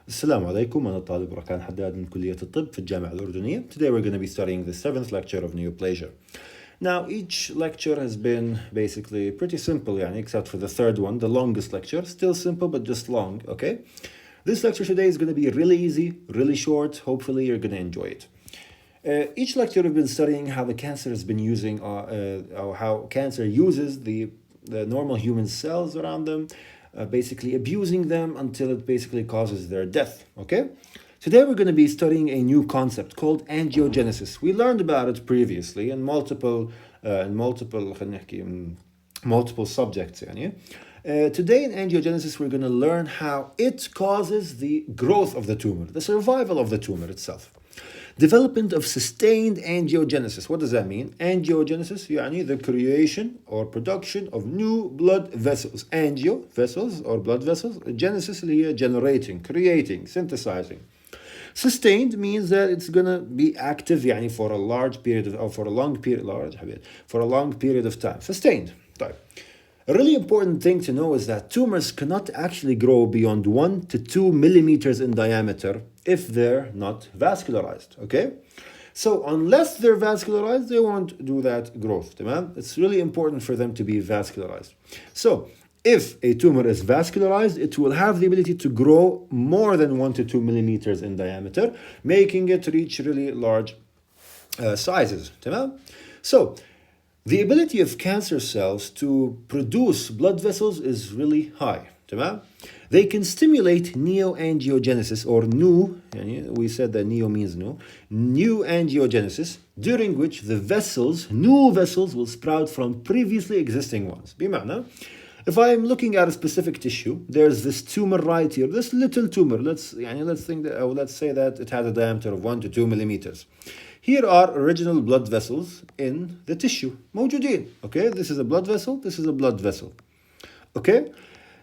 السلام عليكم. أنا الطالب ركان حداد من كلية الطب في الجامعة الأردنية. Today we're going to be studying the 7th lecture of Neoplasia. Now each lecture has been basically pretty simple except for the third one, the longest lecture. Still simple but just long, okay? This lecture today is going to be really easy, really short. Hopefully you're going to enjoy it. Each lecture we've been studying how the cancer has been using, or how cancer uses the normal human cells around them, basically abusing them until it basically causes their death, okay? Today we're going to be studying a new concept called angiogenesis. We learned about it previously in multiple subjects. Today in angiogenesis we're going to learn how it causes the growth of the tumor, the survival of the tumor itself. Development of sustained angiogenesis. What does that mean? Angiogenesis, the creation or production of new blood vessels. Angio, vessels or blood vessels. Genesis, generating, creating, synthesizing. Sustained means that it's gonna be active for a large period of, or for a long period of time. Sustained. Type. A really important thing to know is that tumors cannot actually grow beyond 1 to 2 millimeters in diameter if they're not vascularized, okay? So unless they're vascularized, they won't do that growth, تمام? It's really important for them to be vascularized. So if a tumor is vascularized, it will have the ability to grow more than 1 to 2 millimeters in diameter, making it reach really large sizes, تمام? So the ability of cancer cells to produce blood vessels is really high. تمام? They can stimulate neoangiogenesis or new, we said that neo means new angiogenesis, during which the new vessels will sprout from previously existing ones. بمعنى, if I'm looking at a specific tissue, there's this tumor right here, this little tumor. Let's say that it has a diameter of 1 to 2 millimeters. Here are original blood vessels in the tissue. موجودين. Okay, this is a blood vessel, this is a blood vessel. Okay,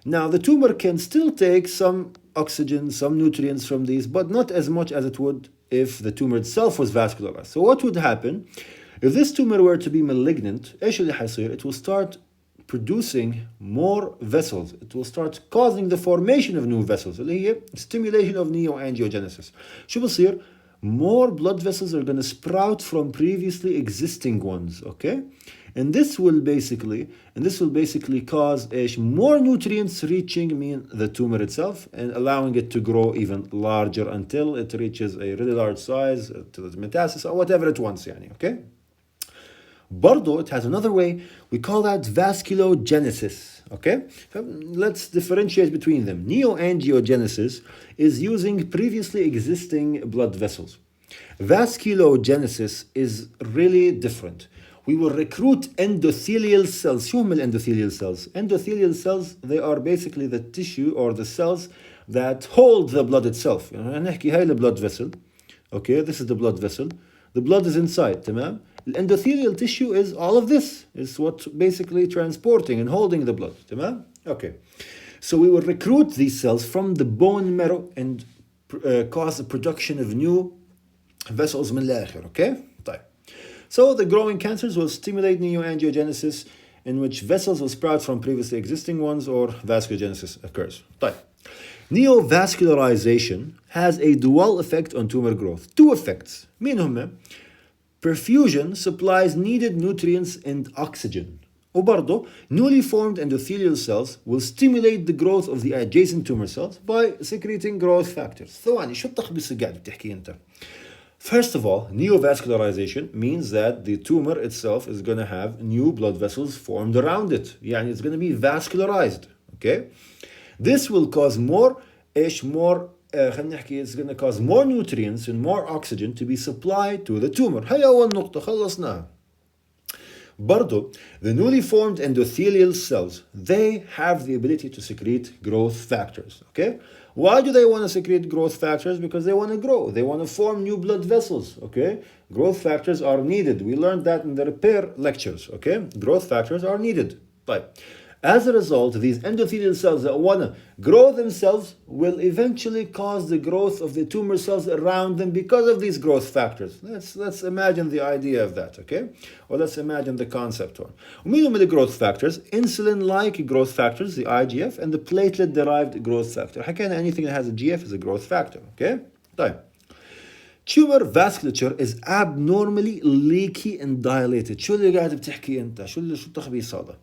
now the tumor can still take some oxygen, some nutrients from these, but not as much as it would if the tumor itself was vascularized. So what would happen if this tumor were to be malignant? It will start producing more vessels. It will start causing the formation of new vessels. Stimulation of neoangiogenesis. شو بصير? More blood vessels are going to sprout from previously existing ones, okay? And this will basically cause more nutrients reaching the tumor itself and allowing it to grow even larger until it reaches a really large size, to the metastasis or whatever it wants, okay? برضو, it has another way. We call that vasculogenesis, okay? Let's differentiate between them. Neoangiogenesis is using previously existing blood vessels. Vasculogenesis is really different. We will recruit endothelial cells. شو هم endothelial cells? Endothelial cells, they are basically the tissue or the cells that hold the blood itself. نحكي هاي blood vessel. Okay, this is the blood vessel. The blood is inside, تمام? The endothelial tissue is all of this. It's what basically transporting and holding the blood, تمام? Okay. So we will recruit these cells from the bone marrow and cause the production of new vessels من الآخر, okay? طيب. So the growing cancers will stimulate neoangiogenesis, in which vessels will sprout from previously existing ones, or vasculogenesis occurs. طيب. Neovascularization has a dual effect on tumor growth. Two effects. مين هم? Perfusion supplies needed nutrients and oxygen. وبرضه, newly formed endothelial cells will stimulate the growth of the adjacent tumor cells by secreting growth factors. ثواني, شو التخبيص اللي قاعد بتحكيه أنت? First of all, neovascularization means that the tumor itself is going to have new blood vessels formed around it. It's going to be vascularized, okay? This will cause it's going to cause more nutrients and more oxygen to be supplied to the tumor. هي أول نقطة خلصناها. برضو, the newly formed endothelial cells, they have the ability to secrete growth factors, okay? Why do they want to secrete growth factors? Because they want to grow. They want to form new blood vessels, okay? Growth factors are needed. We learned that in the repair lectures, okay? Growth factors are needed. But As a result, these endothelial cells that want to grow themselves will eventually cause the growth of the tumor cells around them because of these growth factors. Let's imagine the idea of that, okay? Or let's imagine the concept one. ومين هم the growth factors? Insulin-like growth factors, the IGF, and the platelet-derived growth factor. حكينا anything that has a GF is a growth factor, okay? طيب. Tumor vasculature is abnormally leaky and dilated. شو اللي قاعد بتحكي انت؟ شو التخبيص هذا؟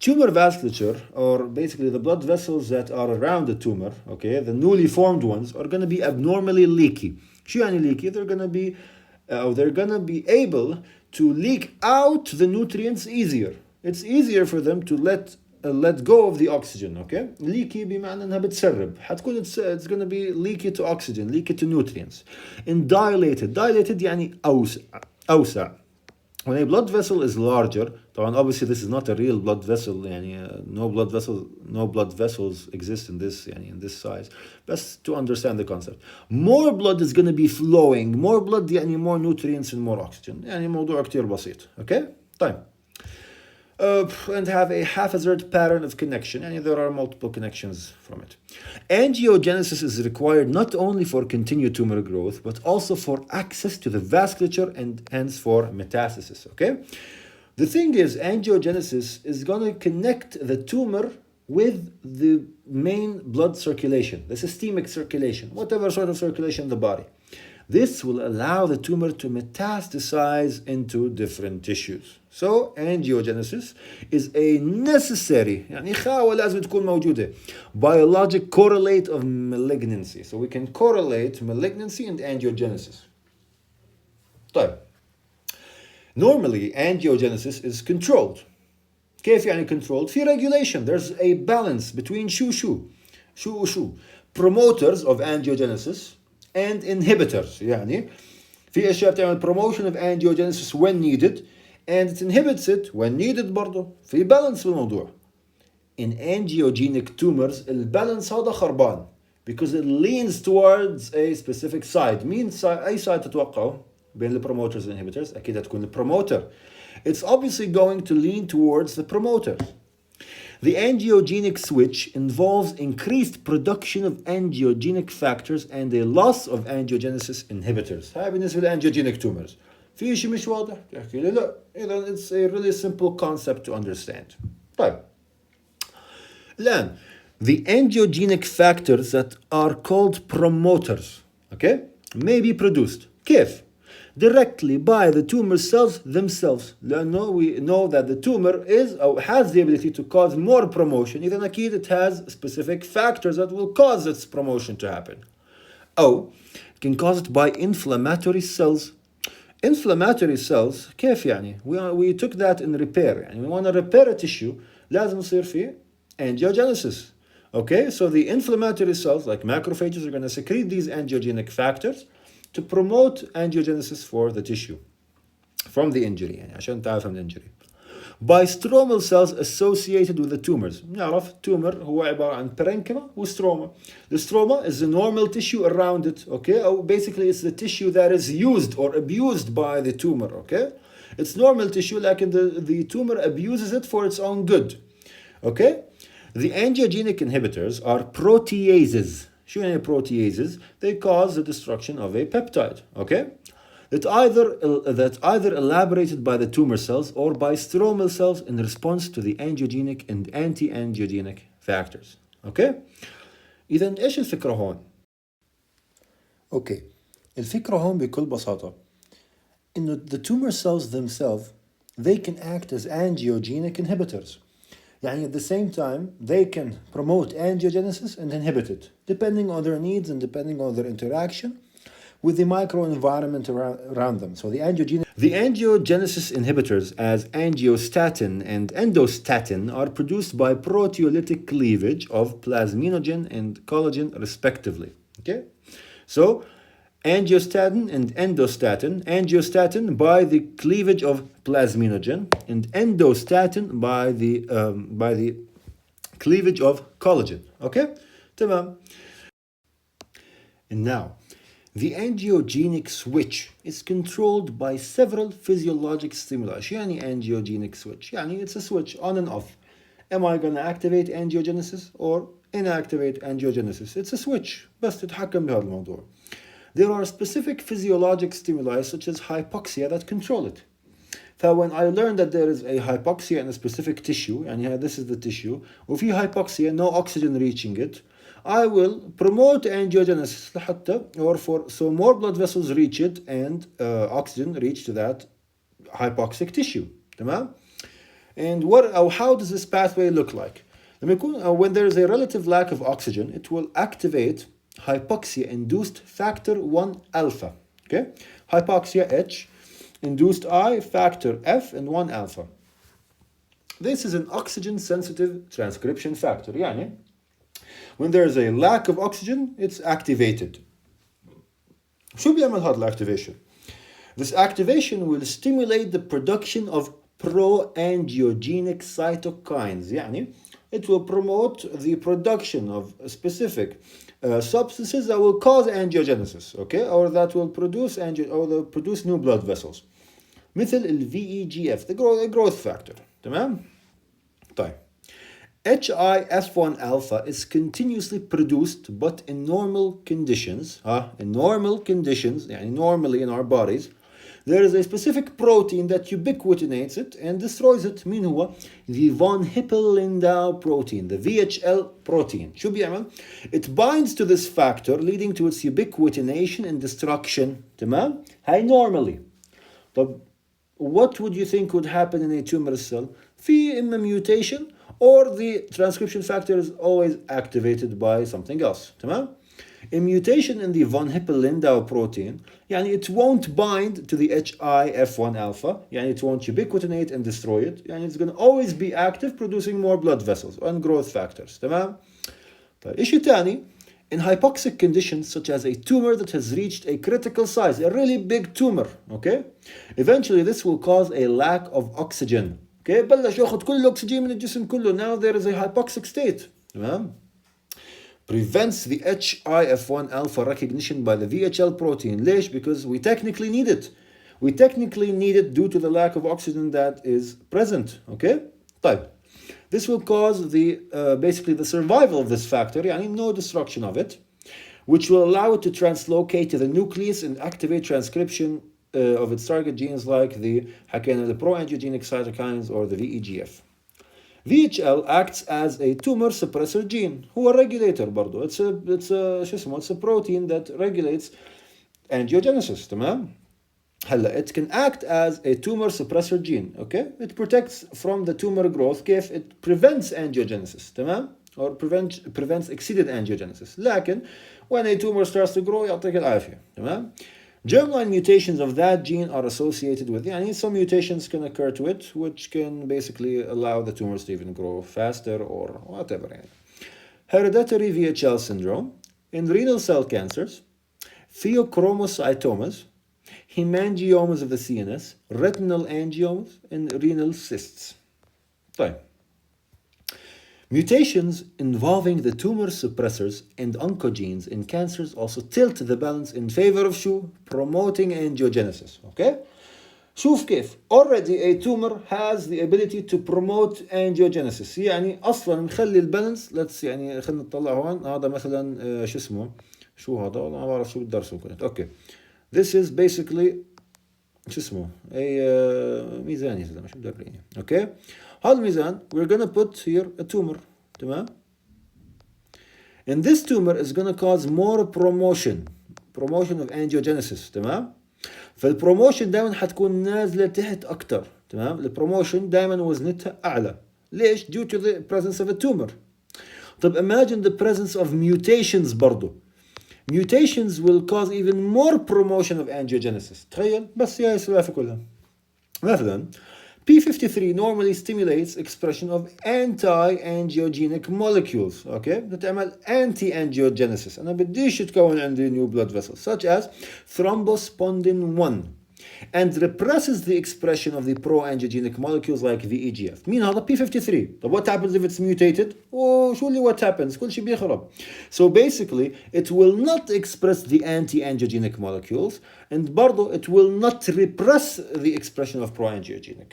Tumor vasculature, or basically the blood vessels that are around the tumor, okay, the newly formed ones, are going to be abnormally leaky. شو يعني leaky? They're going to be able to leak out the nutrients easier. It's easier for them to let go of the oxygen, okay? Leaky بمعنى انها بتسرب. حتكون it's going to be leaky to oxygen, leaky to nutrients. And dilated يعني أوسع. When a blood vessel is larger, obviously this is not a real blood vessel, no blood vessels exist in this size. Best to understand the concept. More blood is going to be flowing, more blood more nutrients and more oxygen. موضوع كتير بسيط, okay? طيب. And have a haphazard pattern of connection. There are multiple connections from it. Angiogenesis is required not only for continued tumor growth, but also for access to the vasculature and hence for metastasis, okay? The thing is, angiogenesis is going to connect the tumor with the main blood circulation, the systemic circulation, whatever sort of circulation in the body. This will allow the tumor to metastasize into different tissues. So angiogenesis is a necessary لازم تكون موجودة biologic correlate of malignancy. So we can correlate malignancy and angiogenesis. طيب. Normally angiogenesis is controlled. كيف يعني controlled? في regulation. There's a balance between شو promoters of angiogenesis and inhibitors. في أشياء بتعمل promotion of angiogenesis when needed and it inhibits it when needed برضه. في balance بالموضوع. In angiogenic tumors البالانس هذا خربان because it leans towards a specific side. أي side تتوقعوا بين the promoters and inhibitors؟ أكيد هتكون the promoter. It's obviously going to lean towards the promoter. The angiogenic switch involves increased production of angiogenic factors and a loss of angiogenesis inhibitors. هاي بالنسبة للانgiogenic tumors. في شيء مش واضح؟ تحكي لي لا. إذا it's a really simple concept to understand. طيب. الآن, the angiogenic factors that are called promoters, okay, may be produced. كيف? Directly by the tumor cells themselves. لأنه we know that the tumor has the ability to cause more promotion. إذا أكيد it has specific factors that will cause its promotion to happen. It can cause it by inflammatory cells. Inflammatory cells كيف يعني? We took that in repair. we want to repair a tissue لازم يصير فيه angiogenesis. Okay, so the inflammatory cells like macrophages are going to secrete these angiogenic factors to promote angiogenesis for the tissue from the injury عشان تعرف من injury. By stromal cells associated with the tumors. نعرف tumor هو عبارة عن parenchyma وstroma. The stroma is the normal tissue around it, okay? Basically it's the tissue that is used or abused by the tumor, okay? It's normal tissue like the tumor abuses it for its own good, okay? The angiogenic inhibitors are proteases. شو يعني proteases? They cause the destruction of a peptide, okay? That either elaborated by the tumor cells or by stromal cells in response to the angiogenic and anti-angiogenic factors, okay? إذا إيش الفكرة هون؟ Okay, الفكرة هون بكل بساطة إنه the tumor cells themselves they can act as angiogenic inhibitors. at the same time they can promote angiogenesis and inhibit it depending on their needs and depending on their interaction with the microenvironment around them. So the angiogenesis inhibitors as angiostatin and endostatin are produced by proteolytic cleavage of plasminogen and collagen respectively. Okay, so angiostatin and endostatin. Angiostatin by the cleavage of plasminogen and endostatin by the cleavage of collagen. Okay, تمام. And now, the angiogenic switch is controlled by several physiologic stimuli. شو يعني angiogenic switch? it's a switch on and off. Am I going to activate angiogenesis or inactivate angiogenesis? It's a switch. بس تتحكم بهذا الموضوع. There are specific physiologic stimuli such as hypoxia that control it. So when I learned that there is a hypoxia in a specific tissue, and this is the tissue, وفي hypoxia, no oxygen reaching it, I will promote angiogenesis so more blood vessels reach it and oxygen reach to that hypoxic tissue. تمام? And how does this pathway look like? When there is a relative lack of oxygen, it will activate hypoxia-induced factor 1 alpha. Okay? Hypoxia H, induced I, factor F, and 1 alpha. This is an oxygen-sensitive transcription factor. يعني when there is a lack of oxygen, it's activated. شو بيعمل هذا الactivation? This activation will stimulate the production of pro-angiogenic cytokines. يعني it will promote the production of specific substances that will cause angiogenesis, okay, or that will produce new blood vessels. مثل ال VEGF, the growth factor. تمام؟ طيب. HIF1 alpha is continuously produced, but in normal conditions, يعني normally in our bodies, there is a specific protein that ubiquitinates it and destroys it. مين هو? The von Hippel-Lindau protein, the VHL protein. شو بيعمل? It binds to this factor, leading to its ubiquitination and destruction. تمام? هاي normally. طب what would you think would happen in a tumor cell? في إما mutation, or the transcription factor is always activated by something else. تمام? A mutation in the von Hippel-Lindau protein, يعني it won't bind to the HIF1 alpha, يعني it won't ubiquitinate and destroy it, يعني it's going to always be active, producing more blood vessels and growth factors. تمام؟ طيب issue تاني, in hypoxic conditions such as a tumor that has reached a critical size, a really big tumor, okay? Eventually this will cause a lack of oxygen. Okay, بلش ياخذ كل الأكسجين من الجسم كله. Now there is a hypoxic state. تمام? Prevents the HIF1 alpha recognition by the VHL protein. ليش? Because we technically need it. We technically need it due to the lack of oxygen that is present. Okay? طيب. This will cause basically the survival of this factor, يعني no destruction of it, which will allow it to translocate to the nucleus and activate transcription of its target genes like the pro-angiogenic cytokines or the VEGF. VHL acts as a tumor suppressor gene. هو regulator برضو. It's a protein that regulates angiogenesis. تمام? هلا it can act as a tumor suppressor gene. Okay? It protects from the tumor growth. كيف? It prevents angiogenesis. تمام? Or prevents exceeded angiogenesis. لكن when a tumor starts to grow يعطيك العافية. تمام? Germline mutations of that gene are associated with, some mutations can occur to it, which can basically allow the tumors to even grow faster or whatever. Hereditary VHL syndrome, in renal cell cancers, pheochromocytomas, hemangiomas of the CNS, retinal angiomas, and renal cysts. طيب. Mutations involving the tumor suppressors and oncogenes in cancers also tilt the balance in favor of promoting angiogenesis. Okay? شوف كيف already a tumor has the ability to promote angiogenesis. يعني أصلا نخلي البالانس خلينا نطلع هون. هذا مثلا شو هذا والله ما بعرف شو بدرسه كنت. Okay. This is basically a ميزان يا زلمة شو بدريني. Okay? هذا الميزان we're gonna put here a tumor. تمام? And this tumor is gonna cause more promotion of angiogenesis. تمام؟ فالبروموشن دائما حتكون نازلة تحت أكتر. تمام؟ البروموشن دائما وزنتها أعلى. ليش؟ due to the presence of a tumor. طب imagine the presence of mutations برضو. Mutations will cause even more promotion of angiogenesis. تخيل بس هي السلافة كلها. مثلا P53 normally stimulates expression of anti-angiogenic molecules, okay, بتعمل anti-angiogenesis. أنا بديش تكون عندي new blood vessels such as thrombospondin 1. and represses the expression of the pro-angiogenic molecules like VEGF. مين هذا P53. طب what happens if it's mutated? Oh, surely what happens? كل شيء بيخرب. So basically it will not express the anti-angiogenic molecules, and برضو it will not repress the expression of pro-angiogenic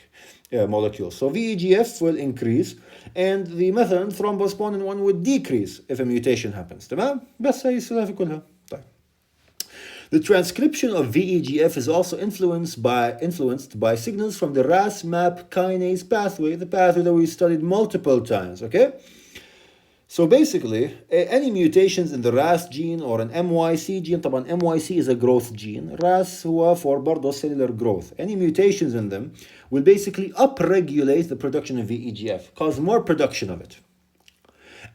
molecules. So VEGF will increase, and the مثلا thrombospondin 1 would decrease if a mutation happens. تمام؟ بس هي السلافة كلها. طيب. The transcription of VEGF is also influenced by signals from the RAS-MAP kinase pathway, the pathway that we studied multiple times, okay? So basically, any mutations in the RAS gene or an MYC gene, طبعا MYC is a growth gene, RAS هو for برضه cellular growth. Any mutations in them will basically upregulate the production of VEGF, cause more production of it.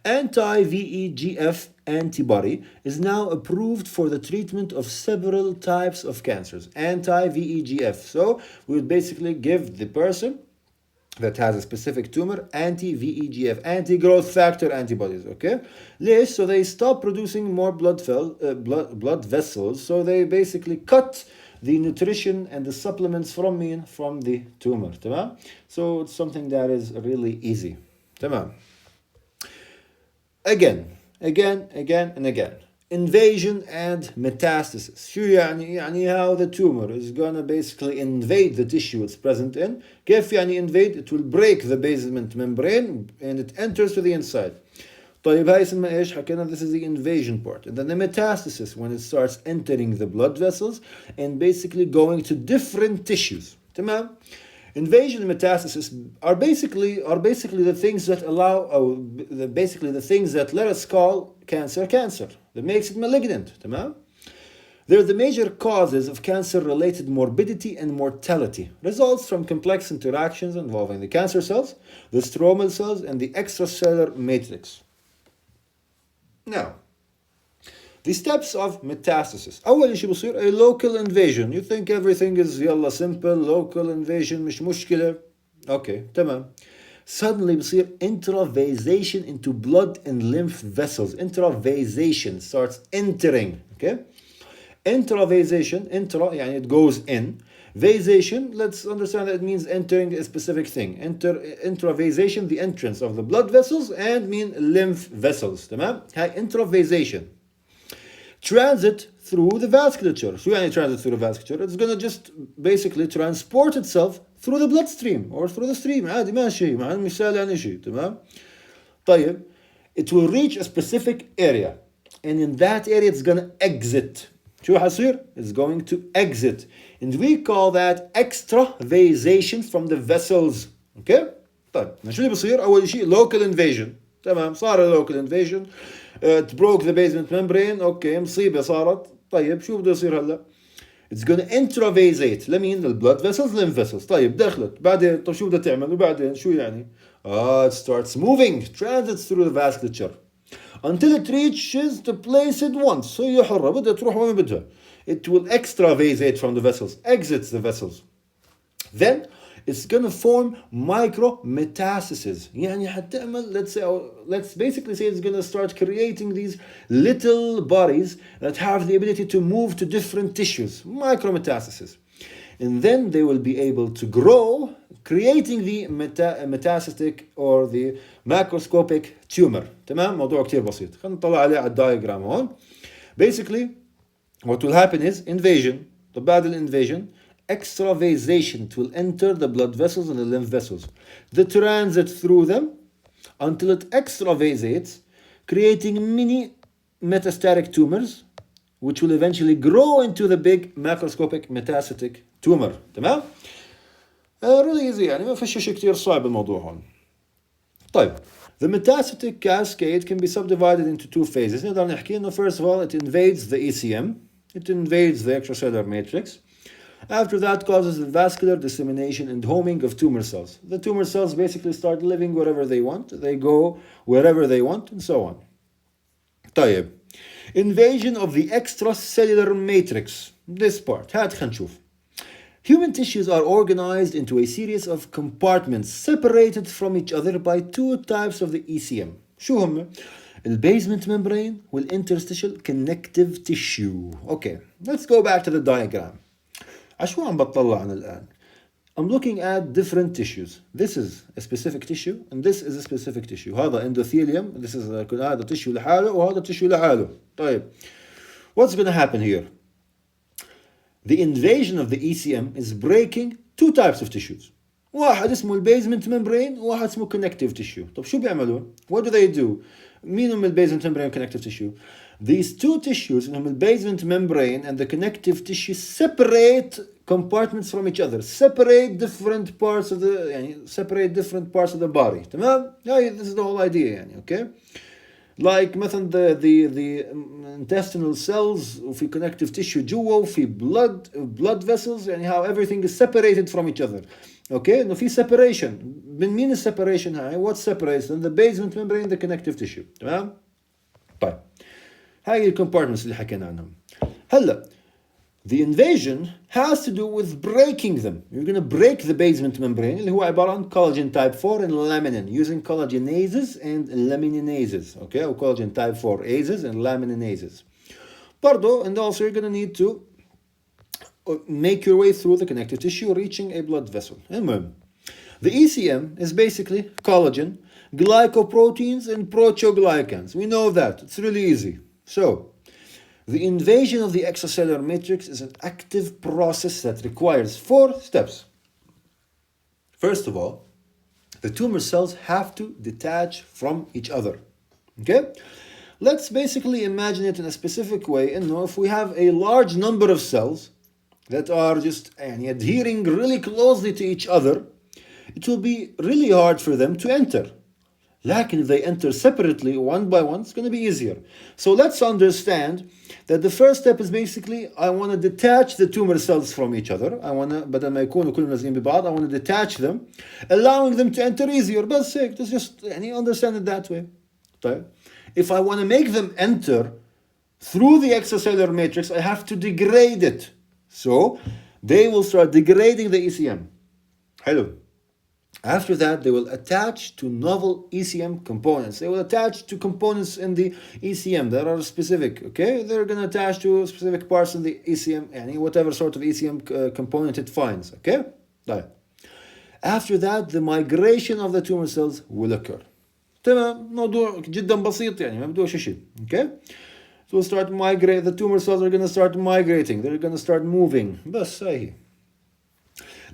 Anti-VEGF antibody is now approved for the treatment of several types of cancers. Anti-VEGF. So we would basically give the person that has a specific tumor anti-VEGF, anti-growth factor antibodies, okay? ليش? So they stop producing more blood vessels, so they basically cut the nutrition and the supplements from the tumor, تمام? So it's something that is really easy, تمام? Again, and again. Invasion and metastasis. شو يعني how the tumor is gonna basically invade the tissue it's present in. كيف يعني invade? It will break the basement membrane and it enters to the inside. طيب هاي اسمها ايش؟ حكينا this is the invasion part. And then the metastasis, when it starts entering the blood vessels and basically going to different tissues. تمام? Invasion and metastasis are basically the things that the things that let us call cancer, that makes it malignant. تمام? They're the major causes of cancer-related morbidity and mortality. Results from complex interactions involving the cancer cells, the stromal cells, and the extracellular matrix. Now, the steps of metastasis. أول شيء بصير a local invasion. You think everything is يلا simple, local invasion مش مشكلة. Okay, تمام. Suddenly بصير intravasation into blood and lymph vessels. Intravasation starts entering. Okay? Intravasation, يعني it goes in. Vasation, let's understand that it means entering a specific thing. Intravasation, the entrance of the blood vessels, and mean lymph vessels. تمام؟ هاي intravasation. Transit through the vasculature. شو يعني transit through the vasculature? It's gonna just basically transport itself through the bloodstream or through the stream. عادي ماشي مش سهل يعني شيء. تمام؟ طيب, it will reach a specific area, and in that area it's gonna exit. شو حصير? It's going to exit, and we call that extravasation from the vessels. Okay? طيب, شو اللي بصير؟ أول شيء local invasion. تمام, صار local invasion. It broke the basement membrane. Okay, مصيبة صارت. طيب, شو بده يصير هلا؟ It's gonna intravasate. لمين؟ البلود vessels, lymph vessels. طيب, دخلت. بعدين, طب شو بدها تعمل؟ وبعدين شو يعني؟ It starts moving, transits through the vasculature until it reaches the place it wants. هي حرة, بدها تروح وين بدها. It will extravasate from the vessels, exits the vessels. Then it's gonna form micrometastases. يعني حتعمل, let's basically say it's gonna start creating these little bodies that have the ability to move to different tissues, micrometastases. And then they will be able to grow, creating the metastatic or the macroscopic tumor. تمام؟ موضوع كتير بسيط. خلينا نطلع عليه على الدايجرام هون. Basically, what will happen is invasion. طب بعد الانفاsion, extravasation. It will enter the blood vessels and the lymph vessels. The transit through them until it extravasates, creating mini metastatic tumors, which will eventually grow into the big macroscopic metastatic tumor. تمام؟ really easy, يعني ما فيش شيء كتير صعب الموضوع هون. طيب, the metastatic cascade can be subdivided into two phases. نقدر نحكي إنه first of all it invades the ECM, it invades the extracellular matrix. After that causes the vascular dissemination and homing of tumor cells. The tumor cells basically start living wherever they want, they go wherever they want, and so on. طيب, invasion of the extracellular matrix. This part, هات خلينا نشوف. Human tissues are organized into a series of compartments separated from each other by two types of the ECM. شو هم؟ البasement membrane والinterstitial connective tissue. Okay, let's go back to the diagram. عشو عم بطلع أنا الآن؟ I'm looking at different tissues. This is a specific tissue and this is a specific tissue. هذا endothelium. This is هذا tissue لحاله وهذا tissue لحاله. طيب. What's going to happen here? The invasion of the ECM is breaking two types of tissues. واحد اسمه البيزمنت membrane وواحد اسمه connective tissue. طب شو بيعملون? What do they do? مين هم البيزمنت membrane connective tissue? These two tissues, the basement membrane and the connective tissue, separate compartments from each other, separate different parts of the body. تمام? This is the whole idea. Okay? Like مثلا the intestinal cells وفي connective tissue جوا وفي blood vessels, how everything is separated from each other. Okay? إنه في separation. من مين separation هاي? What separates them? The basement membrane and the connective tissue. تمام؟ طيب. هاي الكومبارتمنتس اللي حكينا عنهم. هلا the invasion has to do with breaking them. You're going to break the basement membrane اللي هو عبارة عن collagen type 4 and laminin using collagenases and laminases. Okay, or collagen type 4 ases and laminases. برضو, and also you're going to need to make your way through the connective tissue reaching a blood vessel. المهم, the ECM is basically collagen, glycoproteins and proteoglycans. We know that. It's really easy. So, the invasion of the extracellular matrix is an active process that requires 4 steps. First of all, the tumor cells have to detach from each other. Okay? Let's basically imagine it in a specific way. If we have a large number of cells that are just adhering really closely to each other, it will be really hard for them to enter. Like if they enter separately one by one, it's going to be easier. So let's understand that the first step is basically I want to detach the tumor cells from each other. I want to, بدل ما يكونوا كلهم لازقين ببعض, I want to detach them, allowing them to enter easier. بس هيك, just understand it that way. طيب. If I want to make them enter through the extracellular matrix, I have to degrade it. So they will start degrading the ECM. حلو. After that, they will attach to novel ECM components. They will attach to components in the ECM that are specific, okay? They're going to attach to specific parts in the ECM, whatever sort of ECM component it finds, okay? Right. After that, the migration of the tumor cells will occur. تمام, موضوع جدا بسيط ما بدوش شيء, okay? So we'll start migrate. The tumor cells are going to start migrating. They're going to start moving. بس هاي.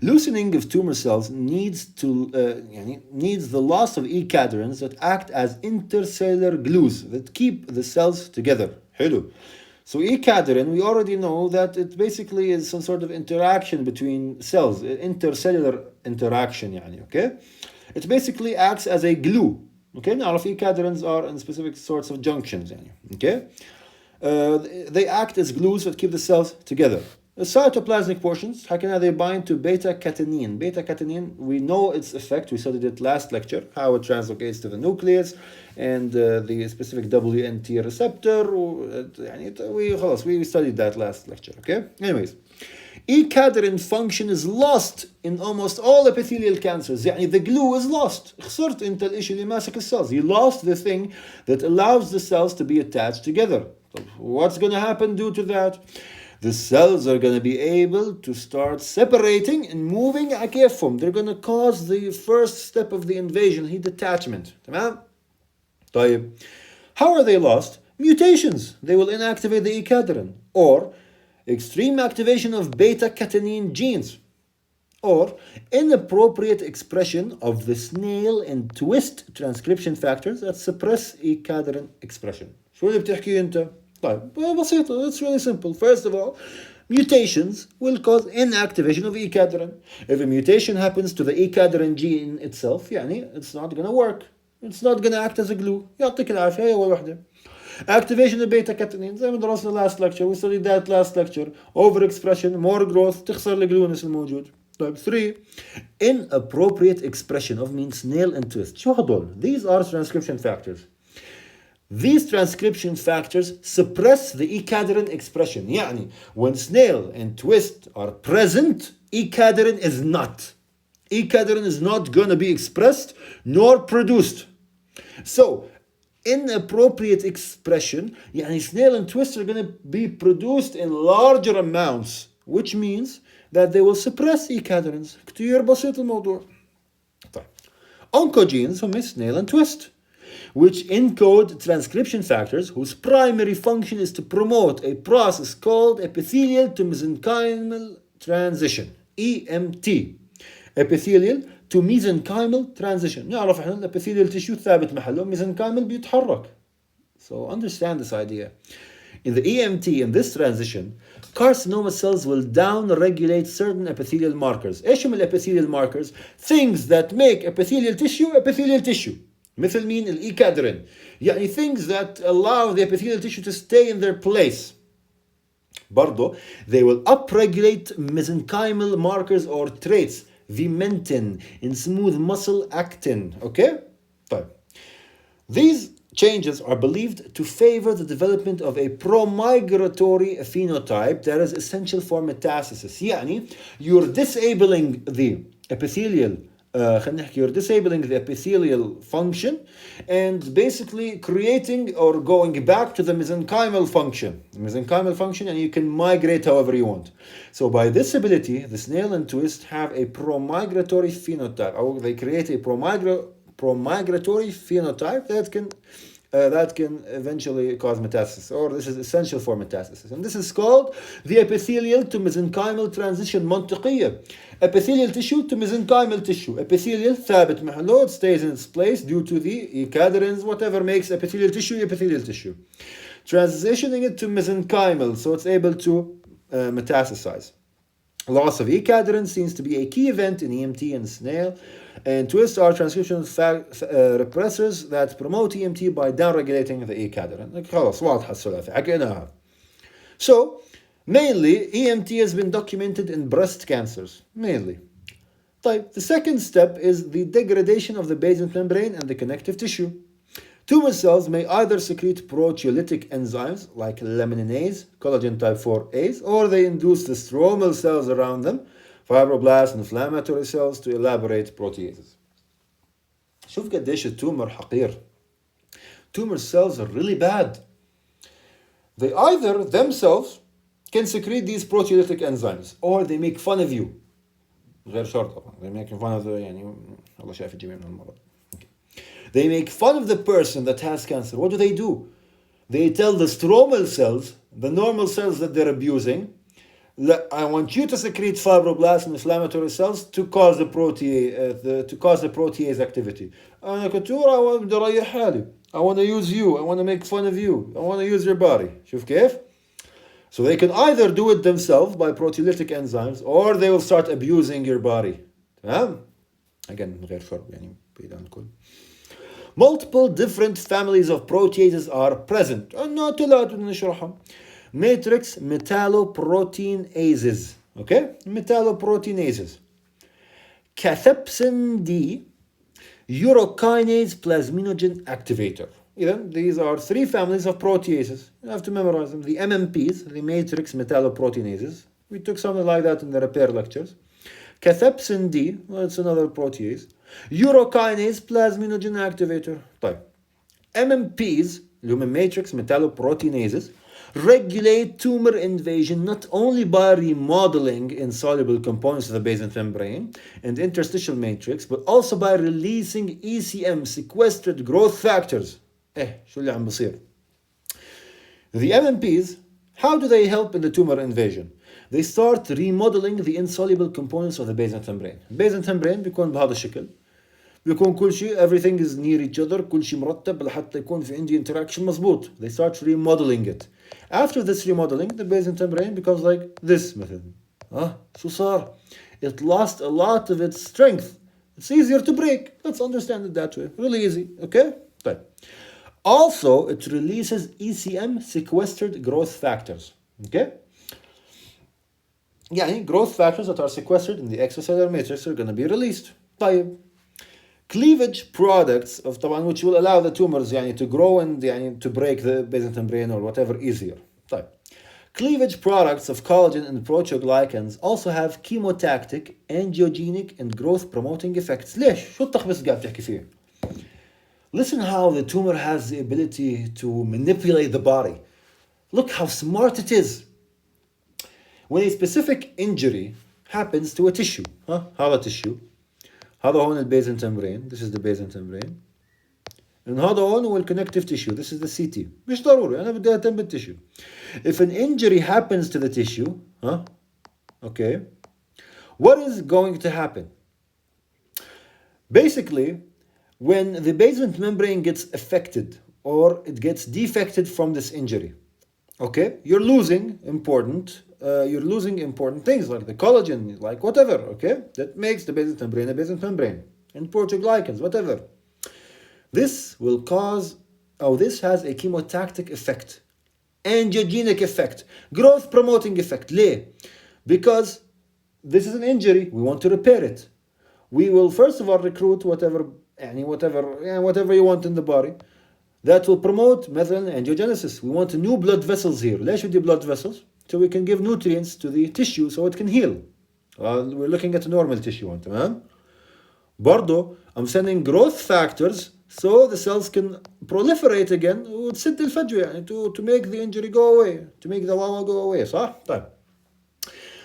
Loosening of tumor cells needs the loss of E-cadherins that act as intercellular glues that keep the cells together. حلو. So E-cadherin, we already know that it basically is some sort of interaction between cells, intercellular interaction okay? It basically acts as a glue. Okay, now E-cadherins are in specific sorts of junctions okay? They act as glues that keep the cells together. The cytoplasmic portions, how can they bind to beta-catenin? Beta-catenin, we know its effect. We studied it last lecture, how it translocates to the nucleus and the specific WNT receptor. We studied that last lecture, okay? Anyways, E-cadherin function is lost in almost all epithelial cancers. The glue is lost. خسرت انت الاشي اللي ماسك الcells. You lost the thing that allows the cells to be attached together. So what's going to happen due to that? The cells are going to be able to start separating and moving كيفهم. They're going to cause the first step of the invasion, heat detachment. تمام? طيب. How are they lost? Mutations. They will inactivate the E-cadherin. Or extreme activation of beta-catenin genes. Or inappropriate expression of the snail and twist transcription factors that suppress E-cadherin expression. شو اللي بتحكيه انت؟ طيب بسيطة, it's really simple. First of all, mutations will cause inactivation of E-cadherin. If a mutation happens to the E-cadherin gene itself, it's not going to work. It's not going to act as a glue. يعطيك العافية, هي أول وحدة. Activation of beta-catenin, زي ما درسنا last lecture, we studied that last lecture. Overexpression, more growth, تخسر الجلونس الموجود. طيب 3. Inappropriate expression of means snail and twist. شو هدول? These are transcription factors. These transcription factors suppress the E-cadherin expression. when snail and twist are present, E-cadherin is not. E-cadherin is not going to be expressed nor produced. So, inappropriate expression, snail and twist are going to be produced in larger amounts which means that they will suppress E-cadherins. كتير بسيط الموضوع. طيب. Oncogenes هم snail and twist, which encode transcription factors whose primary function is to promote a process called epithelial to mesenchymal transition, EMT. epithelial to mesenchymal transition. نعرف احنا الابيثيليال tissue ثابت محله, mesenchymal بيتحرك. So understand this idea. In the EMT, in this transition, carcinoma cells will down-regulate certain epithelial markers. ايش هم الابيثيليال markers? Things that make epithelial tissue. مثل مين؟ الإيكادرين. يعني things that allow the epithelial tissue to stay in their place. برضو, they will upregulate mesenchymal markers or traits, vimentin, in smooth muscle actin. Okay? طيب. These changes are believed to favor the development of a pro-migratory phenotype that is essential for metastasis. يعني you're disabling the epithelial you're disabling the epithelial function and basically creating or going back to the mesenchymal function. And you can migrate however you want. So by this ability, the snail and twist have a pro-migratory phenotype, or they create a pro-migratory phenotype that can eventually cause metastasis, or this is essential for metastasis. And this is called the epithelial to mesenchymal transition. منطقية. Epithelial tissue to mesenchymal tissue. Epithelial ثابت محله, it stays in its place due to the cadherins, whatever makes epithelial tissue. Transitioning it to mesenchymal, so it's able to metastasize. Loss of E-cadherin seems to be a key event in EMT and snail, and twist are transcription repressors that promote EMT by downregulating the E-cadherin. خلاص واضحة الثلاثة حكيناها. So, mainly EMT has been documented in breast cancers, mainly. طيب, the second step is the degradation of the basement membrane and the connective tissue. Tumor cells may either secrete proteolytic enzymes like laminase, collagen type 4As, or they induce the stromal cells around them, fibroblasts and inflammatory cells, to elaborate proteases. شوف قديش التومر حقير. Tumor cells are really bad. They either themselves can secrete these proteolytic enzymes, or they make fun of you. غير شرط طبعا. They make fun of the يعني الله شايف الجميع من المرض. They make fun of the person that has cancer. What do? They tell the stromal cells, the normal cells that they're abusing, that I want you to secrete fibroblasts and inflammatory cells to cause the protease activity. أنا كدكتور بدي أريح حالي. I want to use you. I want to make fun of you. I want to use your body. شوف كيف? So they can either do it themselves by proteolytic enzymes, or they will start abusing your body. تمام? Again غير شرط يعني بعيد عن الكل. Multiple different families of proteases are present. not ثلاثة نشرحهم. Matrix metalloproteinases. Okay? Metalloproteinases. Cathepsin D, urokinase plasminogen activator. These are three families of proteases. You have to memorize them. The MMPs, the matrix metalloproteinases. We took something like that in the repair lectures. Cathepsin D, well, it's another protease. Urokinase plasminogen activator. طيب. MMPs, human matrix metalloproteinases, regulate tumor invasion not only by remodeling insoluble components of the basement membrane and interstitial matrix, but also by releasing ECM, sequestered growth factors. شو اللي عم بصير? The MMPs, how do they help in the tumor invasion? They start remodeling the insoluble components of the basement membrane. Basement membrane بيكون بهذا الشكل. بيكون كل شيء, everything is near each other, كل شيء مرتب لحتى يكون في عندي interaction مظبوط. They start remodeling it. After this remodeling, the basement membrane becomes like this مثلا. شو صار? It lost a lot of its strength. It's easier to break. Let's understand it that way. Really easy. Okay? طيب. Also, it releases ECM, sequestered growth factors. Okay? يعني growth factors that are sequestered in the extracellular matrix are going to be released. طيب. Cleavage products of طبعا which will allow the tumors يعني to grow and يعني to break the basement membrane or whatever easier. طيب. Cleavage products of collagen and proteoglycans also have chemotactic, angiogenic and growth promoting effects. ليش؟ شو التخبص قاعد تحكي فيه؟ Listen how the tumor has the ability to manipulate the body. Look how smart it is. when a specific injury happens to a tissue. هذا tissue. هذا هون البيزنت membrane. This is the basement membrane. And هذا هون هو الconnective tissue. This is the CT. مش ضروري. أنا بدي أهتم بالtissue. If an injury happens to the tissue, okay, what is going to happen? Basically, when the basement membrane gets affected or it gets defected from this injury, okay, you're losing important things like the collagen, like whatever, okay, that makes the basement membrane a basement membrane, and proteoglycans, whatever. This will cause, this has a chemotactic effect, angiogenic effect, growth promoting effect. ليه? Because this is an injury, we want to repair it. We will first of all recruit whatever you want in the body that will promote مثلا angiogenesis. We want new blood vessels here. ليش بدي blood vessels? So we can give nutrients to the tissue so it can heal. We're looking at normal tissue. تمام؟ برضو I'm sending growth factors so the cells can proliferate again وتسد الفجوة يعني to make the injury go away, to make the llama go away. صح؟ طيب.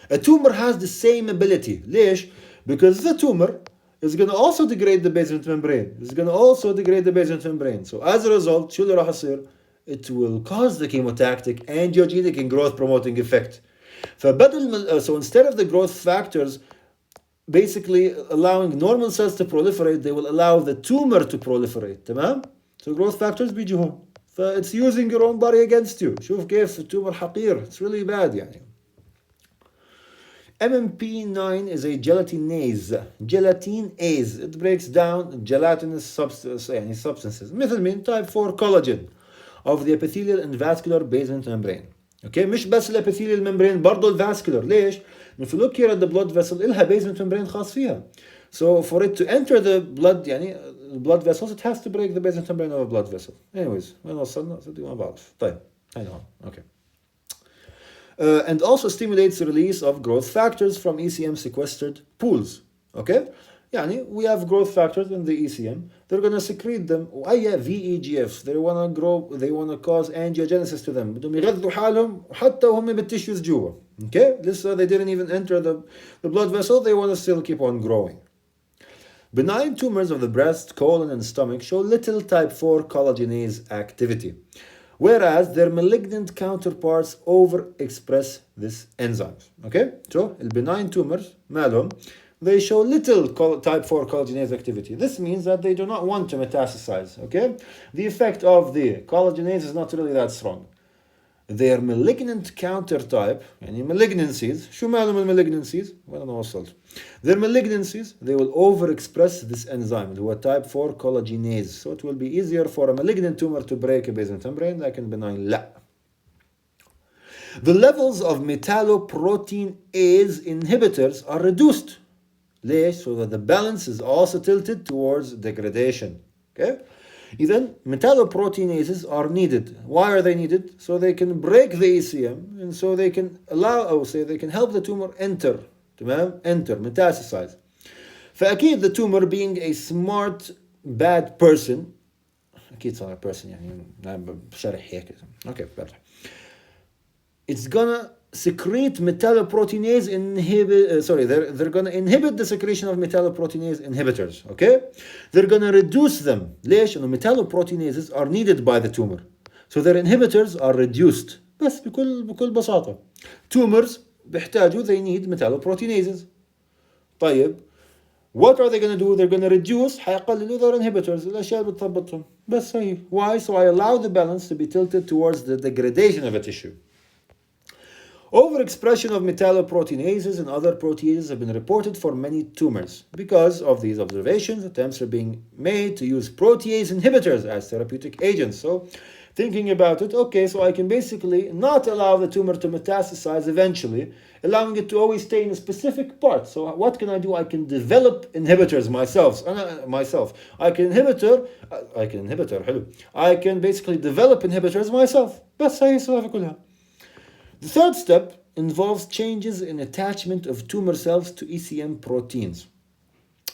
A tumor has the same ability. ليش? Because the tumor is going to also degrade the basement membrane. So as a result, شو اللي راح يصير? It will cause the chemotactic, angiogenic, and growth promoting effect. So instead of the growth factors basically allowing normal cells to proliferate, they will allow the tumor to proliferate. تمام? So growth factors بيجي هون. It's using your own body against you. شوف كيف التومر حقير. It's really bad يعني. MMP9 is a gelatinase. It breaks down gelatinous substances. مثل type 4 collagen of the epithelial and vascular basement membrane. Okay, مش بس الابيثيليال membrane برضو الفاسكولار. ليش؟ if you look here at the blood vessel إلها basement membrane خاص فيها. So for it to enter the blood blood vessels, it has to break the basement membrane of a blood vessel. Anyways, وين وصلنا؟ صدق ما بعرف. طيب, I know. Okay. And also stimulates the release of growth factors from ECM sequestered pools. Okay? يعني we have growth factors in the ECM. They're going to secrete them. وأي VEGFs. They want to grow. They want to cause angiogenesis to them. بدهم يغذوا حالهم حتى وهم بالtissues جوا. Okay? Listen, they didn't even enter the blood vessel. They want to still keep on growing. Benign tumors of the breast, colon, and stomach show little type 4 collagenase activity, whereas their malignant counterparts overexpress this enzyme. Okay? So, benign tumors, malum, they show little type 4 collagenase activity. This means that they do not want to metastasize. Okay? The effect of the collagenase is not really that strong. Their malignant countertype, يعني malignancies, شو مالهم المalignancies؟ وين أنا وصلت؟ Their malignancies, they will overexpress this enzyme, اللي هو type 4 collagenase. So it will be easier for a malignant tumor to break a basement membrane, لكن benign لا. The levels of metalloproteinase inhibitors are reduced. ليش? So that the balance is also tilted towards degradation. Okay? Then metalloproteinases are needed. Why are they needed? So they can break the ECM and so they can they can help the tumor enter. Metastasize. فأكيد the tumor being a smart bad person, أكيد صار person يعني بشرح هيك. Okay, better. It's gonna secrete metalloproteinase they're going to inhibit the secretion of metalloproteinase inhibitors. Okay, they're going to reduce them. ليش؟ إنه metalloproteinases are needed by the tumor, so their inhibitors are reduced. بس بكل بساطة tumors بيحتاجوا, they need metalloproteinases. طيب, what are they going to do? They're going to reduce, حيقللوا their inhibitors, الأشياء اللي بتثبطهم. بس هي. Why? So I allow the balance to be tilted towards the degradation of a tissue. Overexpression of metalloproteinases and other proteases have been reported for many tumors. Because of these observations, attempts are being made to use protease inhibitors as therapeutic agents. So, thinking about it, okay, so I can basically not allow the tumor to metastasize eventually, allowing it to always stay in a specific part. So, what can I do? I can develop inhibitors myself. I can basically develop inhibitors myself. بس هي السالفة كلها. The third step involves changes in attachment of tumor cells to ECM proteins.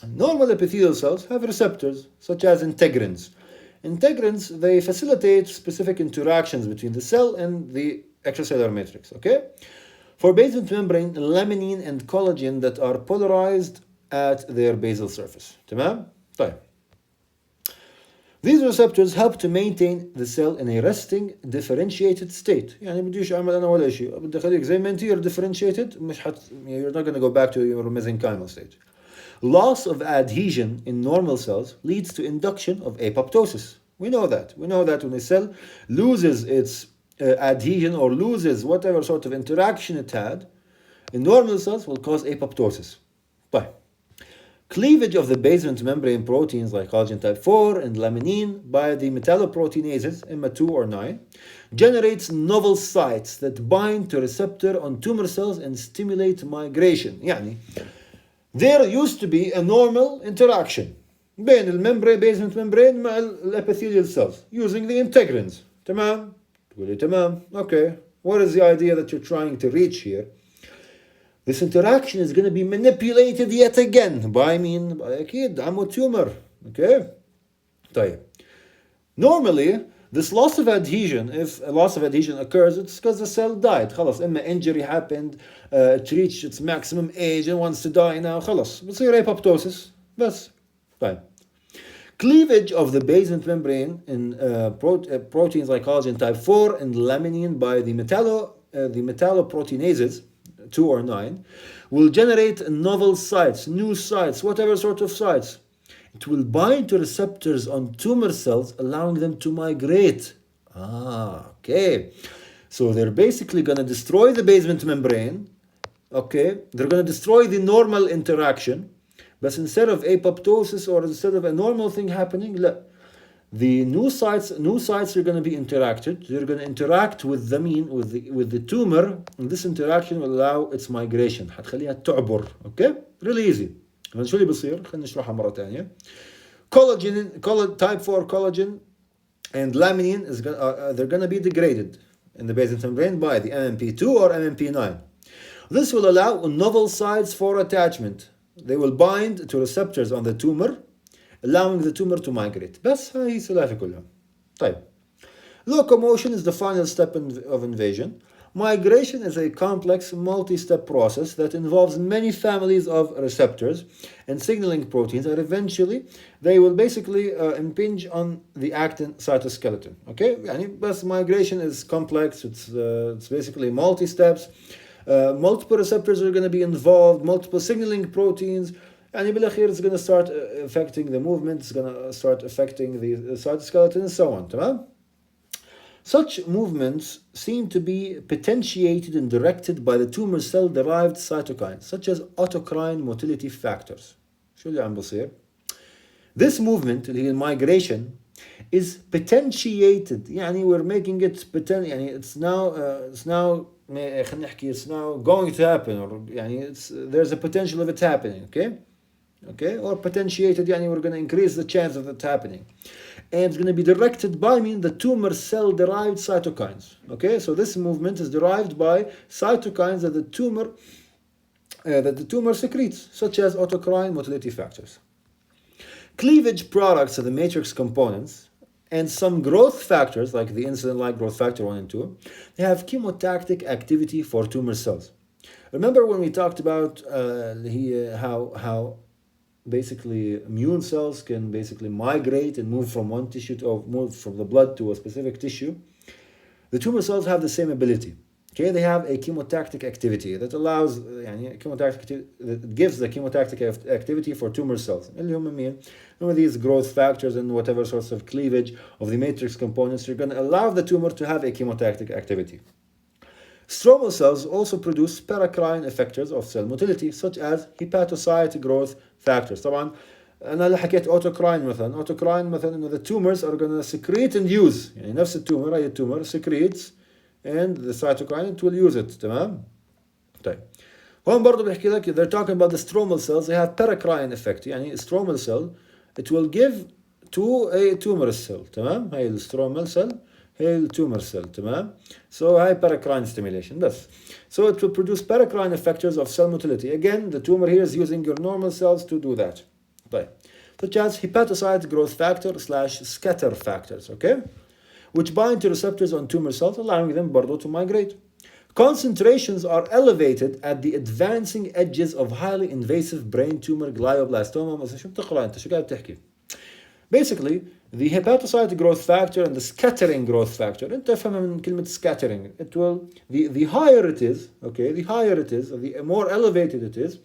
Normal epithelial cells have receptors, such as integrins. Integrins, they facilitate specific interactions between the cell and the extracellular matrix, okay? For basement membrane, laminin and collagen that are polarized at their basal surface. تمام؟ طيب. These receptors help to maintain the cell in a resting differentiated state. يعني بديش أعمل أنا ولا شيء، بدي أخليك زي ما أنت you're differentiated مش you're not going to go back to your mesenchymal state. Loss of adhesion in normal cells leads to induction of apoptosis. We know that. We know that when a cell loses its adhesion or loses whatever sort of interaction it had, in normal cells will cause apoptosis. But cleavage of the basement membrane proteins like collagen type 4 and laminin by the metalloproteinases, EMA2 or 9, generates novel sites that bind to receptor on tumor cells and stimulate migration. يعني there used to be a normal interaction بين الممbrane basement membrane مع الepithelial cells using the integrins. تمام؟ تقولي تمام. Okay. What is the idea that you're trying to reach here? This interaction is going to be manipulated yet again by a kid, عمو tumor. Okay? طيب. Normally, this loss of adhesion, if a loss of adhesion occurs, it's because the cell died. خلاص, إما injury happened, it reached its maximum age and wants to die now. خلاص, بتصير apoptosis. بس. طيب. Cleavage of the basement membrane in proteins like collagen type 4 and laminin by the metalloproteinases, 2 or 9, will generate novel sites, new sites, whatever sort of sites. It will bind to receptors on tumor cells, allowing them to migrate. Okay. So they're basically going to destroy the basement membrane. Okay. They're going to destroy the normal interaction. But instead of apoptosis or instead of a normal thing happening, the new sites are going to be interacted. They're going to interact with the tumor, and this interaction will allow its migration. حتخليها تعبر. Okay? Really easy. شو اللي بيصير؟ خلينا نشرحها مرة ثانية. Type 4 collagen and laminin they're going to be degraded in the basement membrane by the MMP2 or MMP9. This will allow novel sites for attachment. They will bind to receptors on the tumor, allowing the tumor to migrate. بس هاي سلافة كلها. طيب. Locomotion is the final step of invasion. Migration is a complex multi-step process that involves many families of receptors and signaling proteins, and eventually they will basically impinge on the actin cytoskeleton. Okay? يعني بس migration is complex. It's basically multi-steps. Multiple receptors are going to be involved, multiple signaling proteins, and بالأخير it's going to start affecting the movement, it's going to start affecting the cytoskeleton and so on. تمام? Such movements seem to be potentiated and directed by the tumor cell-derived cytokines, such as autocrine motility factors. شو اللي عم بصير? This movement, اللي هي migration, is potentiated. يعني we're making it يعني it's now خلينا نحكي it's now going to happen, or يعني there's a potential of it happening. Okay, or potentiated يعني we're going to increase the chance of it happening, and it's going to be directed by the tumor cell derived cytokines. Okay, so this movement is derived by cytokines that the tumor secretes, such as autocrine motility factors. Cleavage products of the matrix components and some growth factors like the insulin-like growth factor 1 and 2, they have chemotactic activity for tumor cells. Remember when we talked about how basically immune cells can basically migrate and move from one tissue to move from the blood to a specific tissue? The tumor cells have the same ability. Okay, they have a chemotactic activity that allows that gives the chemotactic activity for tumor cells. اللي هم مين? These growth factors and whatever sorts of cleavage of the matrix components are going to allow the tumor to have a chemotactic activity. Stromal cells also produce paracrine effectors of cell motility, such as hepatocyte growth factors. طبعا أنا اللي حكيت autocrine مثلا إنه the tumors are going to secrete and use يعني نفس التومر أي tumor secretes and the cytokine it will use it. تمام؟ طيب. هون برضو بحكي لك they're talking about the stromal cells, they have paracrine effect. يعني stromal cell it will give to a tumor cell. تمام؟ هاي الstromal cell هي الtumor cell. تمام؟ So هاي paracrine stimulation بس. So it will produce paracrine effectors of cell motility. Again, the tumor here is using your normal cells to do that. طيب. Such as hepatocyte growth factor / scatter factors. Okay? Which bind to receptors on tumor cells, allowing them برضو to migrate. Concentrations are elevated at the advancing edges of highly invasive brain tumor glioblastoma. مثلا شو بتقرأ أنت؟ شو قاعد تحكي؟ Basically, the hepatocyte growth factor and the scattering growth factor. أنت فهمها من كلمة scattering. It will the higher it is, okay, the higher it is, the more elevated it is,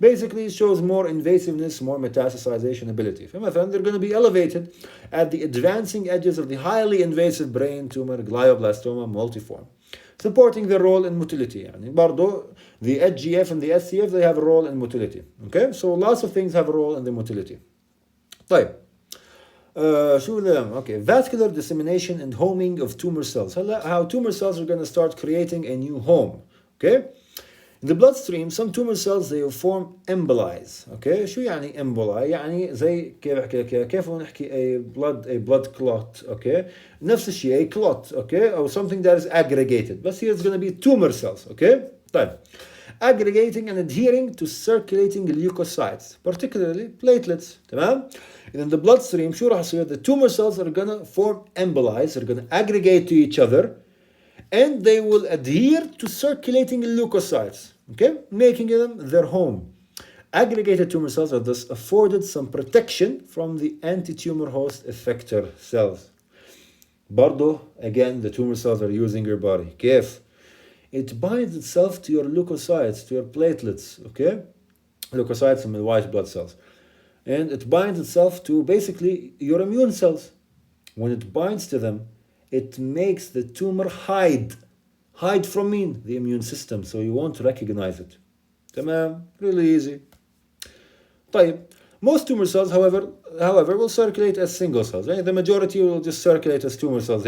basically it shows more invasiveness, more metastasization ability. فمثلا they're going to be elevated at the advancing edges of the highly invasive brain tumor glioblastoma multiforme, supporting their role in motility. يعني برضو the HGF and the SCF, they have a role in motility. Okay, so lots of things have a role in the motility. طيب. شو ذا؟ okay, vascular dissemination and homing of tumor cells. هلا how tumor cells are going to start creating a new home. Okay, in the bloodstream some tumor cells they form embolies. Okay, شو يعني emboli؟ يعني زي كيف نحكي a blood clot. Okay, نفس الشيء a clot. Okay, or something that is aggregated. But here it's going to be tumor cells. Okay, طيب. Aggregating and adhering to circulating leukocytes, particularly platelets. تمام؟ in the bloodstream شو راح يصير؟ the tumor cells are gonna form embolies, they're gonna aggregate to each other, and they will adhere to circulating leukocytes, okay, making them their home. Aggregated tumor cells are thus afforded some protection from the anti-tumor host effector cells. برضو, again, the tumor cells are using your body. كيف? It binds itself to your leukocytes, to your platelets, okay? Leukocytes and white blood cells. And it binds itself to basically your immune cells. When it binds to them, it makes the tumor hide from the immune system, so you won't recognize it. تمام? Really easy. طيب. Most tumor cells, however, will circulate as single cells. Right? The majority will just circulate as tumor cells.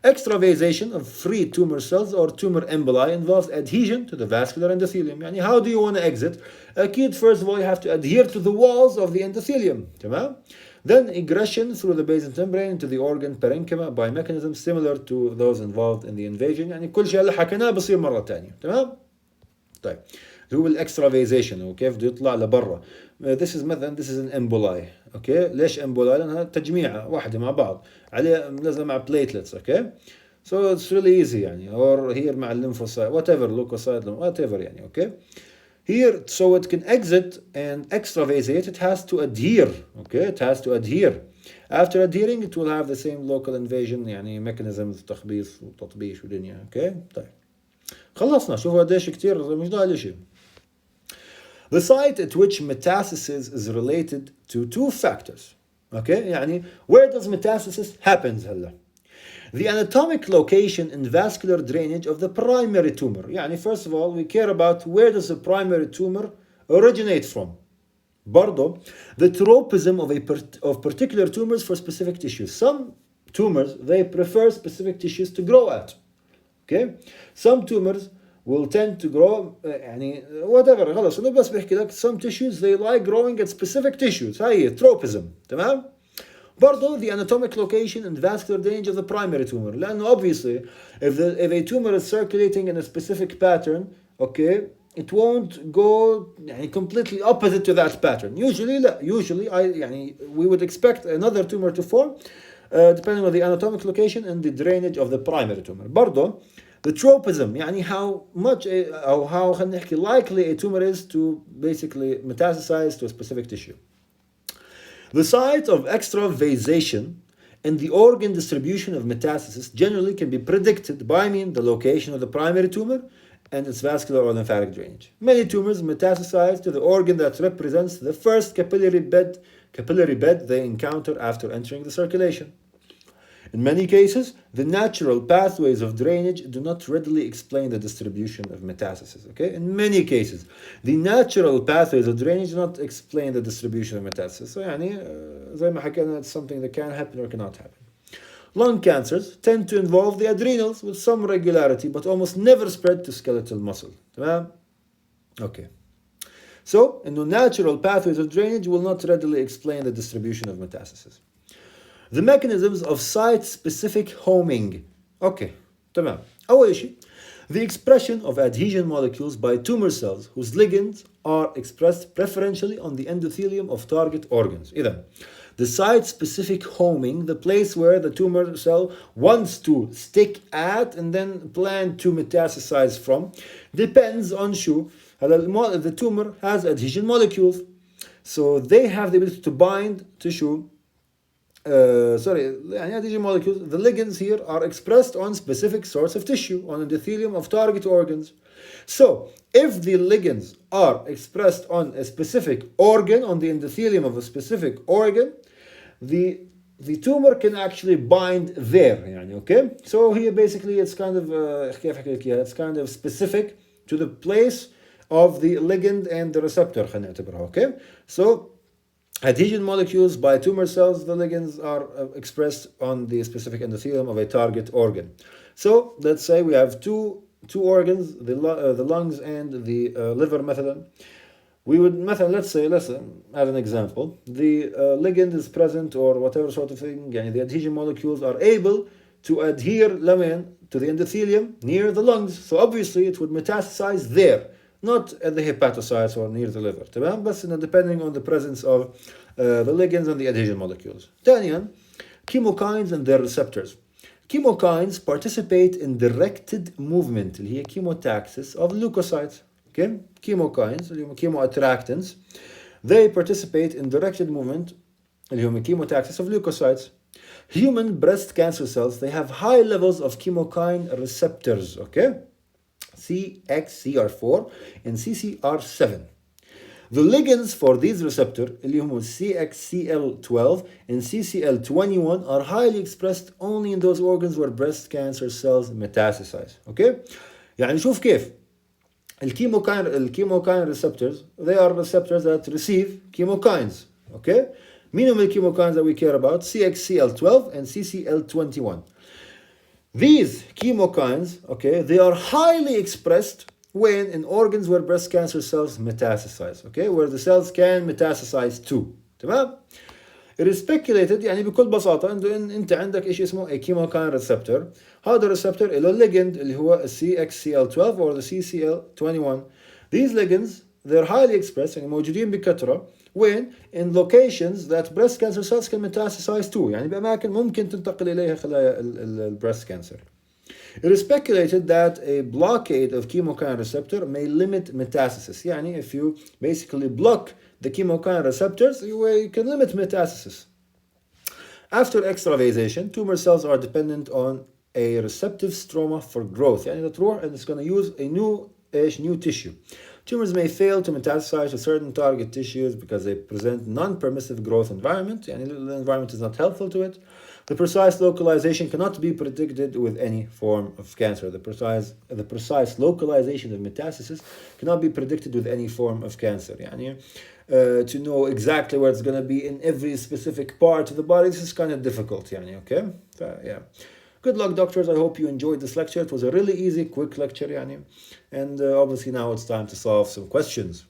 Extravasation of free tumor cells or tumor emboli involves adhesion to the vascular endothelium. يعني how do you want to exit? أكيد, first of all, you have to adhere to the walls of the endothelium. تمام? Then egression through the basal membrane into the organ parenchyma by mechanisms similar to those involved in the invasion. يعني كل شيء اللي حكيناه بصير مرة ثانية. تمام؟ طيب. هو الاكسترافيزيشن وكيف بده يطلع لبرا. This is an emboli. اوكي, ليش emboli؟ لانها تجميعه واحده مع بعض عليه منزله مع platelets. اوكي, so it's really easy يعني, or here مع lymphocyte whatever, leukocyte whatever يعني. اوكي, here so it can exit and extravasate, it has to adhere. Okay, it has to adhere. After adhering it will have the same local invasion يعني mechanisms تخبيص وتطبيش ودنيا. اوكي, طيب خلصنا. شوفوا قديش كتير مش ضايل شيء. The site at which metastasis is related to two factors. Okay, يعني where does metastasis happens هلا? The anatomic location and vascular drainage of the primary tumor. يعني first of all we care about where does the primary tumor originate from. برضو the tropism of particular tumors for specific tissues. Some tumors they prefer specific tissues to grow at. Okay, some tumors will tend to grow يعني whatever. خلاص أنا بس بحكي لك some tissues they like growing at specific tissues. هاي tropism. تمام. برضو the anatomic location and vascular drainage of the primary tumor. لأنه obviously if a tumor is circulating in a specific pattern, okay, it won't go يعني completely opposite to that pattern. Usually يعني we would expect another tumor to form depending on the anatomic location and the drainage of the primary tumor. برضو the tropism يعني how much أو how خلينا نحكي likely a tumor is to basically metastasize to a specific tissue. The site of extravasation and the organ distribution of metastasis generally can be predicted by the location of the primary tumor and its vascular or lymphatic drainage. Many tumors metastasize to the organ that represents the first capillary bed they encounter after entering the circulation. In many cases, the natural pathways of drainage do not readily explain the distribution of metastasis. Okay? In many cases, the natural pathways of drainage do not explain the distribution of metastasis. So, يعني, زي ما حكينا, it's something that can happen or cannot happen. Lung cancers tend to involve the adrenals with some regularity, but almost never spread to skeletal muscle. تمام? Okay. So, the natural pathways of drainage will not readily explain the distribution of metastasis. The mechanisms of site-specific homing. Okay, تمام. أول شيء, the expression of adhesion molecules by tumor cells whose ligands are expressed preferentially on the endothelium of target organs. إذا, the site-specific homing, the place where the tumor cell wants to stick at and then plan to metastasize from, depends on the tumor has adhesion molecules. So they have the ability to bind tissue. Adhesion molecules. The ligands here are expressed on specific sorts of tissue, on endothelium of target organs. So, if the ligands are expressed on a specific organ, on the endothelium of a specific organ, the tumor can actually bind there. Okay? So here basically it's kind of specific to the place of the ligand and the receptor. Okay? So adhesion molecules by tumor cells, the ligands are expressed on the specific endothelium of a target organ. So let's say we have two organs, the lungs and the liver methadone. We would let's add an example. The ligand is present or whatever sort of thing, the adhesion molecules are able to adhere to the endothelium near the lungs. So obviously it would metastasize there, not at the hepatocytes or near the liver. But depending on the presence of the ligands and the adhesion molecules. ثانيا, chemokines and their receptors. Chemokines participate in directed movement, اللي هي chemotaxis of leukocytes. Okay? Chemokines, اللي هم chemoattractants, they participate in directed movement, اللي هم chemotaxis of leukocytes. Human breast cancer cells, they have high levels of chemokine receptors, okay? CXCR4 and CCR7. The ligands for these receptors, اللي هم CXCL12 and CCL21, are highly expressed only in those organs where breast cancer cells metastasize. Okay? يعني شوف كيف الكيموكاين receptors, they are receptors that receive chemokines. Okay? مين هم الكيمokines that we care about? CXCL12 and CCL21. These chemokines, okay, they are highly expressed when in organs where breast cancer cells metastasize, okay, where the cells can metastasize to. تمام؟ It is speculated بكل بساطة إن أنت عندك إيش اسمه a chemokine receptor. هذا الريسبتور له ligand اللي هو CXCL12 or the CCL21. These ligands, they're highly expressed موجودين بكثرة when in locations that breast cancer cells can metastasize to, بأماكن ممكن تنتقل إليها خلايا breast cancer. It is speculated that a blockade of chemokine receptor may limit metastasis. If you basically block the chemokine receptors, you can limit metastasis. After extravasation, tumor cells are dependent on a receptive stroma for growth. and it's going to use a new tissue. Tumors may fail to metastasize to certain target tissues because they present non-permissive growth environment. The environment is not helpful to it. The precise localization cannot be predicted with any form of cancer. The precise localization of metastasis cannot be predicted with any form of cancer. To know exactly where it's going to be in every specific part of the body, this is kind of difficult. Okay? Good luck, doctors. I hope you enjoyed this lecture. It was a really easy, quick lecture. And obviously now it's time to solve some questions.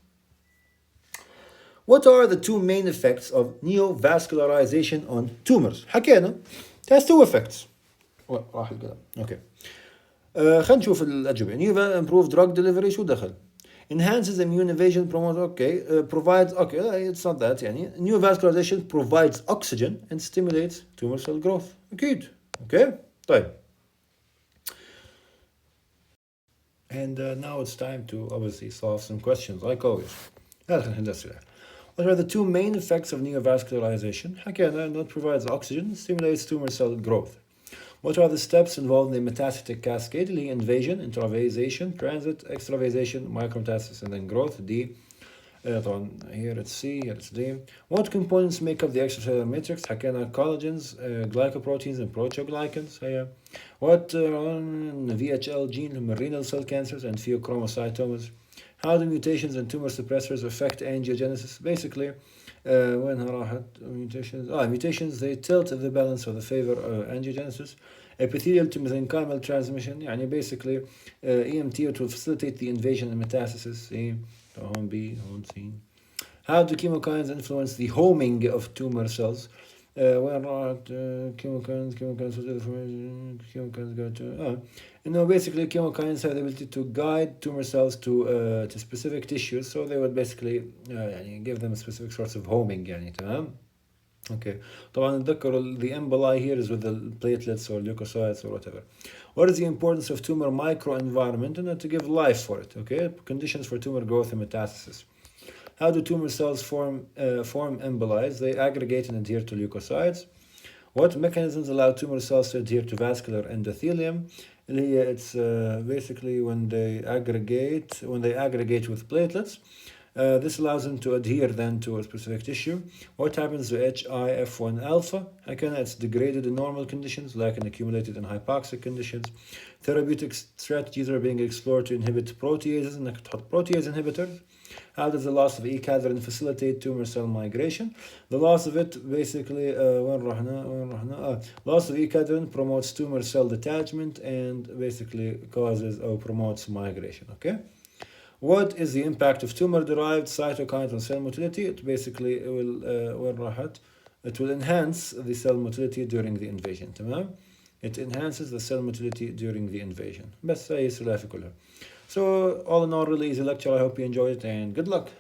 What are the two main effects of neovascularization on tumors? حكينا. It has two effects. راح القلم. Okay. خلينا نشوف الأجوبة. Improved drug delivery شو دخل؟ Enhances immune evasion, provides, it's not that neovascularization provides oxygen and stimulates tumor cell growth. أكيد. Okay. طيب. And now it's time to obviously solve some questions like always. What are the two main effects of neovascularization? حكينا that provides oxygen, stimulates tumor cell growth. What are the steps involved in the metastatic cascade? Invasion, intravasation, transit, extravasation, micrometastasis, and then growth. D. Here it's C, here it's D. What components make up the extracellular matrix? حكينا collagens, glycoproteins, and proteoglycans. What the VHL gene from renal cell cancers and pheochromocytomas? How do mutations and tumor suppressors affect angiogenesis? Basically, when mutations, they tilt the balance of the favor angiogenesis. Epithelial to mesenchymal transmission, basically EMT, it will facilitate the invasion and metastasis. Home B, home C. How do chemokines influence the homing of tumor cells? Chemokines go to basically chemokines have the ability to guide tumor cells to specific tissues, so they would basically give them specific sorts of homing. Okay. طبعا نتذكر the emboli here is with the platelets or leukocytes or whatever. What is the importance of tumor microenvironment and to give life for it? Okay. Conditions for tumor growth and metastasis. How do tumor cells form emboli? They aggregate and adhere to leukocytes. What mechanisms allow tumor cells to adhere to vascular endothelium? It's basically when they aggregate with platelets. This allows them to adhere then to a specific tissue. What happens to HIF1 alpha? Again, it's degraded in normal conditions, like in accumulated and hypoxic conditions. Therapeutic strategies are being explored to inhibit proteases and protease inhibitors. How does the loss of E-cadherin facilitate tumor cell migration? The loss of it basically, loss of E-cadherin promotes tumor cell detachment and basically causes or promotes migration. Okay. What is the impact of tumor-derived cytokines on cell motility? It basically it will enhance the cell motility during the invasion. تمام? It enhances the cell motility during the invasion. بس هي السلافة كلها. So all in all, really easy lecture. I hope you enjoyed it and good luck.